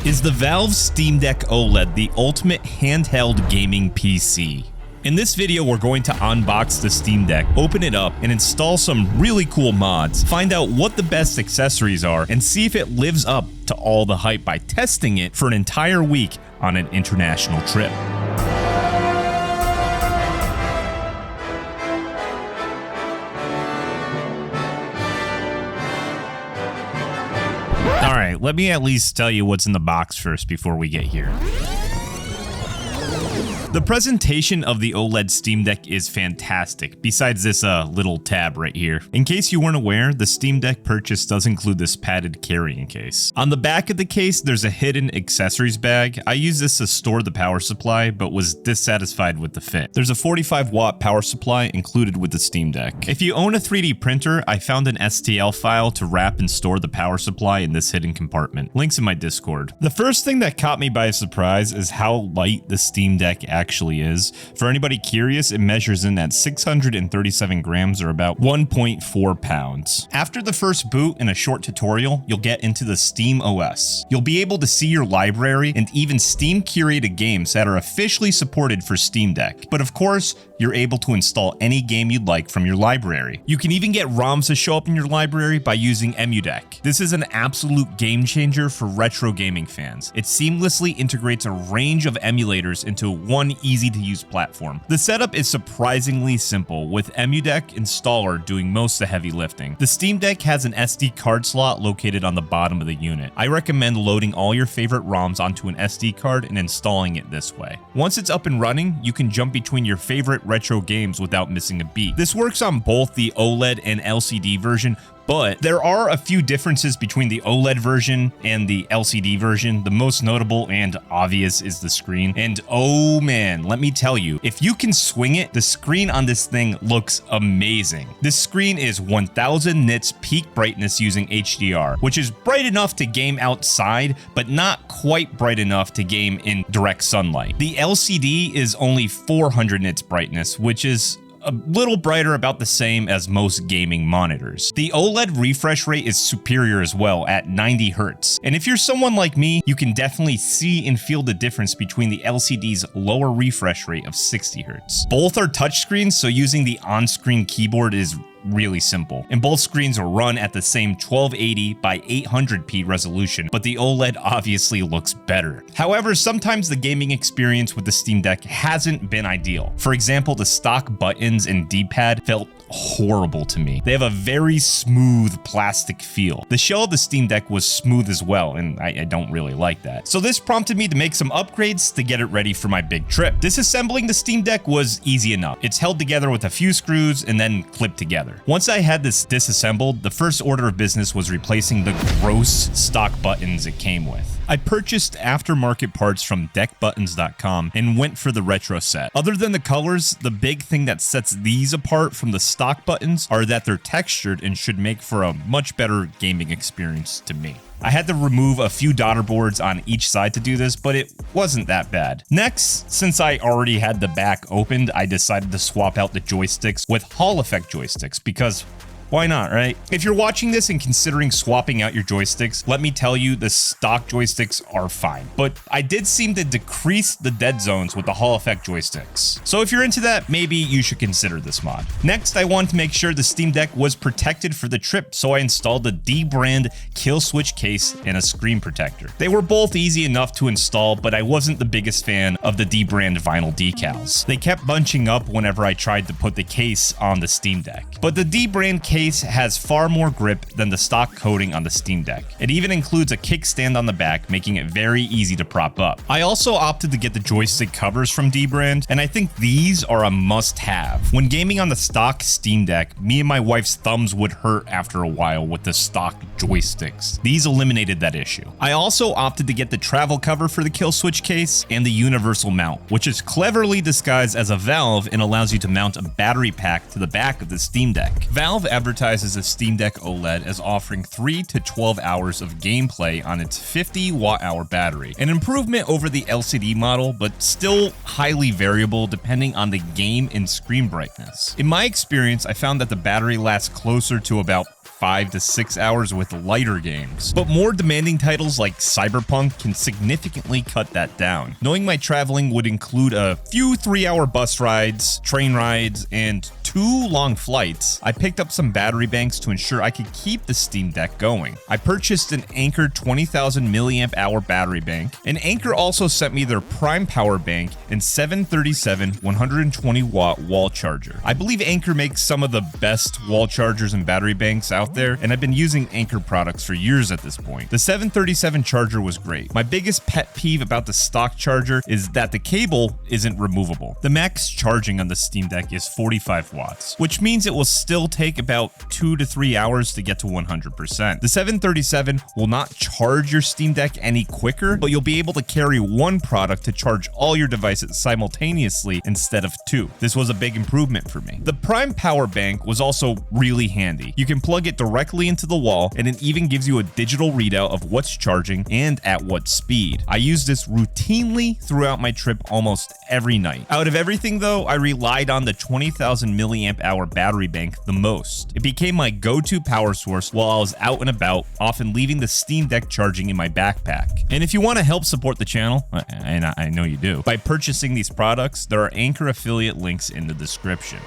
Is the Valve Steam Deck OLED the ultimate handheld gaming PC? In this video, we're going to unbox the Steam Deck, open it up, and install some really cool mods, find out what the best accessories are, and see if it lives up to all the hype by testing it for an entire week on an international trip. Alright, let me at least tell you what's in the box first before we get here. The presentation of the OLED Steam Deck is fantastic, besides this little tab right here. In case you weren't aware, the Steam Deck purchase does include this padded carrying case. On the back of the case, there's a hidden accessories bag. I use this to store the power supply, but was dissatisfied with the fit. There's a 45-watt power supply included with the Steam Deck. If you own a 3D printer, I found an STL file to wrap and store the power supply in this hidden compartment. Links in my Discord. The first thing that caught me by surprise is how light the Steam Deck actually is. For anybody curious, it measures in at 637 grams or about 1.4 pounds. After the first boot and a short tutorial, you'll get into the Steam OS. You'll be able to see your library and even Steam curated games that are officially supported for Steam Deck. But of course, you're able to install any game you'd like from your library. You can even get ROMs to show up in your library by using EmuDeck. This is an absolute game changer for retro gaming fans. It seamlessly integrates a range of emulators into one easy-to-use platform. The setup is surprisingly simple, with EmuDeck installer doing most of the heavy lifting. The Steam Deck has an SD card slot located on the bottom of the unit. I recommend loading all your favorite ROMs onto an SD card and installing it this way. Once it's up and running, you can jump between your favorite retro games without missing a beat. This works on both the OLED and LCD version, but there are a few differences between the OLED version and the LCD version. The most notable and obvious is the screen. And oh man, let me tell you, if you can swing it, the screen on this thing looks amazing. This screen is 1000 nits peak brightness using HDR, which is bright enough to game outside, but not quite bright enough to game in direct sunlight. The LCD is only 400 nits brightness, which is a little brighter, about the same as most gaming monitors. The OLED refresh rate is superior as well at 90 Hz. And if you're someone like me, you can definitely see and feel the difference between the LCD's lower refresh rate of 60 Hz. Both are touchscreens, so using the on-screen keyboard is really simple. And both screens will run at the same 1280 by 800p resolution, but the OLED obviously looks better. However, sometimes the gaming experience with the Steam Deck hasn't been ideal. For example, the stock buttons and D-pad felt horrible to me. They have a very smooth plastic feel. The shell of the Steam Deck was smooth as well, and I don't really like that. So this prompted me to make some upgrades to get it ready for my big trip. Disassembling the Steam Deck was easy enough. It's held together with a few screws and then clipped together. Once I had this disassembled, the first order of business was replacing the gross stock buttons it came with. I purchased aftermarket parts from deckbuttons.com and went for the retro set. Other than the colors, the big thing that sets these apart from the stock buttons are that they're textured and should make for a much better gaming experience to me. I had to remove a few daughter boards on each side to do this, but it wasn't that bad. Next, since I already had the back opened, I decided to swap out the joysticks with Hall effect joysticks because why not, right? If you're watching this and considering swapping out your joysticks, let me tell you, the stock joysticks are fine. But I did seem to decrease the dead zones with the Hall effect joysticks. So if you're into that, maybe you should consider this mod. Next, I wanted to make sure the Steam Deck was protected for the trip, so I installed the dBrand Killswitch Case and a screen protector. They were both easy enough to install, but I wasn't the biggest fan of the dBrand vinyl decals. They kept bunching up whenever I tried to put the case on the Steam Deck. But the dBrand case has far more grip than the stock coating on the Steam Deck. It even includes a kickstand on the back, making it very easy to prop up. I also opted to get the joystick covers from dBrand, and I think these are a must-have. When gaming on the stock Steam Deck, me and my wife's thumbs would hurt after a while with the stock joysticks. These eliminated that issue. I also opted to get the travel cover for the Killswitch Case and the universal mount, which is cleverly disguised as a valve and allows you to mount a battery pack to the back of the Steam Deck. Valve advertises the Steam Deck OLED as offering 3 to 12 hours of gameplay on its 50 watt-hour battery, an improvement over the LCD model, but still highly variable depending on the game and screen brightness. In my experience, I found that the battery lasts closer to about 5 to 6 hours with lighter games. But more demanding titles like Cyberpunk can significantly cut that down. Knowing my traveling would include a few 3-hour bus rides, train rides, and 2 long flights, I picked up some battery banks to ensure I could keep the Steam Deck going. I purchased an Anker 20,000 milliamp hour battery bank, and Anker also sent me their Prime Power Bank and 737 120 watt wall charger. I believe Anker makes some of the best wall chargers and battery banks out there, and I've been using Anker products for years at this point. The 737 charger was great. My biggest pet peeve about the stock charger is that the cable isn't removable. The max charging on the Steam Deck is 45 watts, which means it will still take about 2 to 3 hours to get to 100%. The 737 will not charge your Steam Deck any quicker, but you'll be able to carry one product to charge all your devices simultaneously instead of 2. This was a big improvement for me. The Prime Power Bank was also really handy. You can plug it directly into the wall, and it even gives you a digital readout of what's charging and at what speed. I use this routinely throughout my trip almost every night. Out of everything though, I relied on the 20,000 milliamp hour battery bank the most. It became my go-to power source while I was out and about, often leaving the Steam Deck charging in my backpack. And if you want to help support the channel, and I know you do, by purchasing these products, there are Anker affiliate links in the description.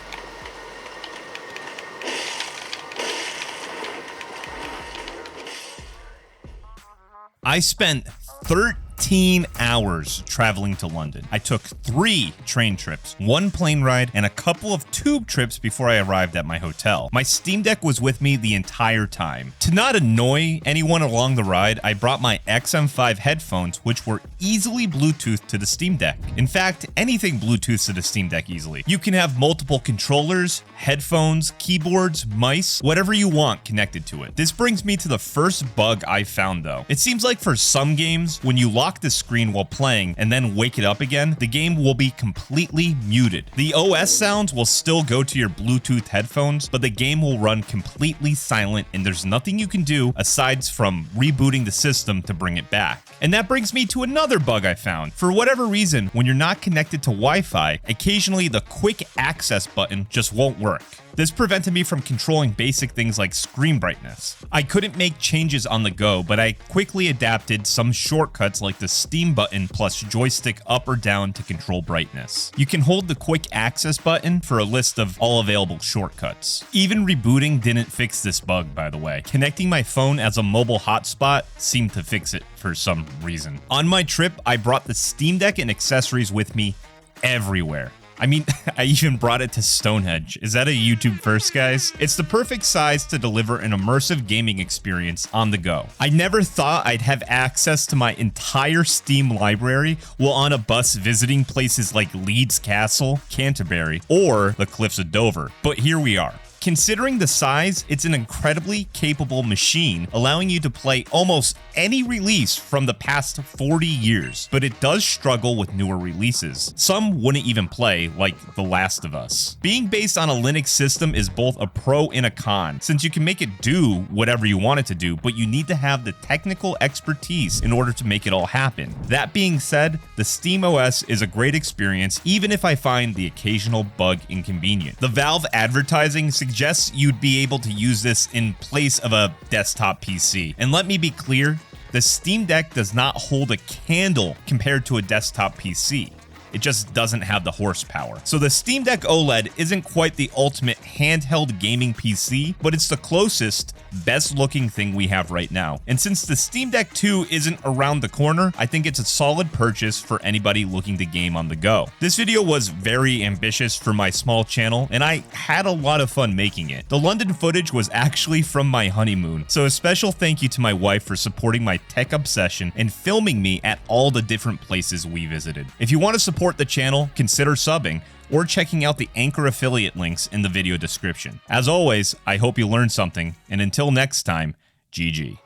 I spent 13 hours traveling to London. I took 3 train trips, 1 plane ride, and a couple of tube trips before I arrived at my hotel. My Steam Deck was with me the entire time. To not annoy anyone along the ride, I brought my XM5 headphones, which were easily Bluetooth to the Steam Deck. In fact, anything Bluetooth to the Steam Deck easily. You can have multiple controllers, headphones, keyboards, mice, whatever you want connected to it. This brings me to the first bug I found though. It seems like for some games, when you lock the screen while playing and then wake it up again, the game will be completely muted. The OS sounds will still go to your Bluetooth headphones, but the game will run completely silent and there's nothing you can do aside from rebooting the system to bring it back. And that brings me to another bug I found. For whatever reason, when you're not connected to Wi-Fi, occasionally the quick access button just won't work. This prevented me from controlling basic things like screen brightness. I couldn't make changes on the go, but I quickly adapted some shortcuts like the Steam button plus joystick up or down to control brightness. You can hold the quick access button for a list of all available shortcuts. Even rebooting didn't fix this bug, by the way. Connecting my phone as a mobile hotspot seemed to fix it for some reason. On my trip, I brought the Steam Deck and accessories with me everywhere. I mean, I even brought it to Stonehenge. Is that a YouTube first, guys? It's the perfect size to deliver an immersive gaming experience on the go. I never thought I'd have access to my entire Steam library while on a bus visiting places like Leeds Castle, Canterbury, or the Cliffs of Dover. But here we are. Considering the size, it's an incredibly capable machine, allowing you to play almost any release from the past 40 years, but it does struggle with newer releases. Some wouldn't even play, like The Last of Us. Being based on a Linux system is both a pro and a con, since you can make it do whatever you want it to do, but you need to have the technical expertise in order to make it all happen. That being said, the Steam OS is a great experience, even if I find the occasional bug inconvenient. The Valve advertising suggests you'd be able to use this in place of a desktop PC. And let me be clear, the Steam Deck does not hold a candle compared to a desktop PC. It just doesn't have the horsepower. So the Steam Deck OLED isn't quite the ultimate handheld gaming PC, but it's the closest, best looking thing we have right now. And since the Steam Deck 2 isn't around the corner, I think it's a solid purchase for anybody looking to game on the go. This video was very ambitious for my small channel, and I had a lot of fun making it. The London footage was actually from my honeymoon, so a special thank you to my wife for supporting my tech obsession and filming me at all the different places we visited. If you want to support the channel, consider subbing or checking out the Anker affiliate links in the video description. As always, I hope you learned something, and until next time, GG.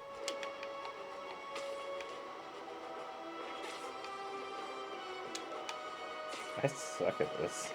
I suck at this.